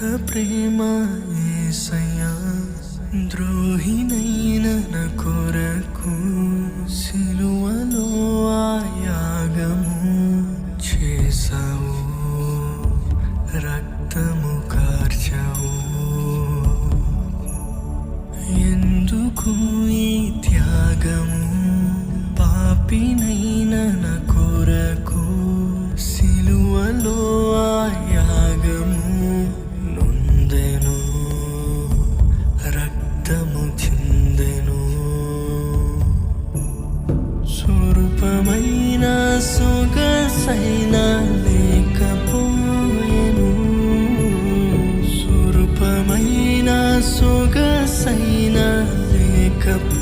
ప్రేమ యేసయ్యా, ద్రోహినైన నా కొరకు సిలువలో ఆ యాగము చేసావు, రక్తము కార్చావు. ఎందుకు ఈ త్యాగము? పాపినైన నా కొరకు సిలువలో ఆ యాగము నొందెను, రక్తము చిందెను. స్వరూపమైన సొగసైన లేకపోయెను, స్వరూపమైన సొగసైన లేకపోయెను.